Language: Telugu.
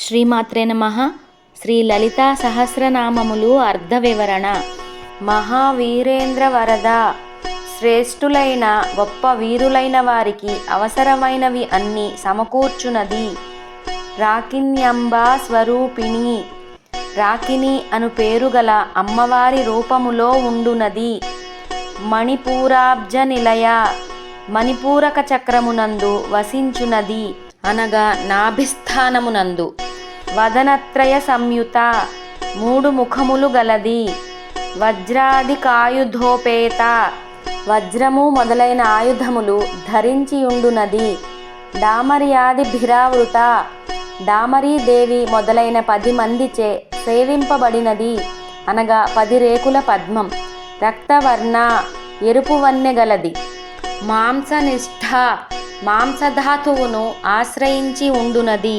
శ్రీమాత్రే నమః. శ్రీ లలితా సహస్రనామములు అర్ధ వివరణ. మహావీరేంద్ర వరద, శ్రేష్ఠులైన గొప్ప వీరులైన వారికి అవసరమైనవి అన్నీ సమకూర్చునది. రాకిన్యంబా స్వరూపిణి, రాకిని అను పేరుగల అమ్మవారి రూపములో ఉండునది. మణిపూరాబ్జ నిలయ, మణిపూరక చక్రమునందు వసించునది అనగా నాభిస్థానమునందు. వదనత్రయ సంయుత, మూడు ముఖములు గలది. వజ్రాదికాయుధోపేత, వజ్రము మొదలైన ఆయుధములు ధరించియుండునది. డామర్యాది భిరావృత, డామరీదేవి మొదలైన 10 మందిచే సేవింపబడినది అనగా 10 రేకుల పద్మం. రక్తవర్ణ, ఎరుపు వన్నె గలది. మాంసనిష్ఠ, మాంసధాతువును ఆశ్రయించి ఉండునది.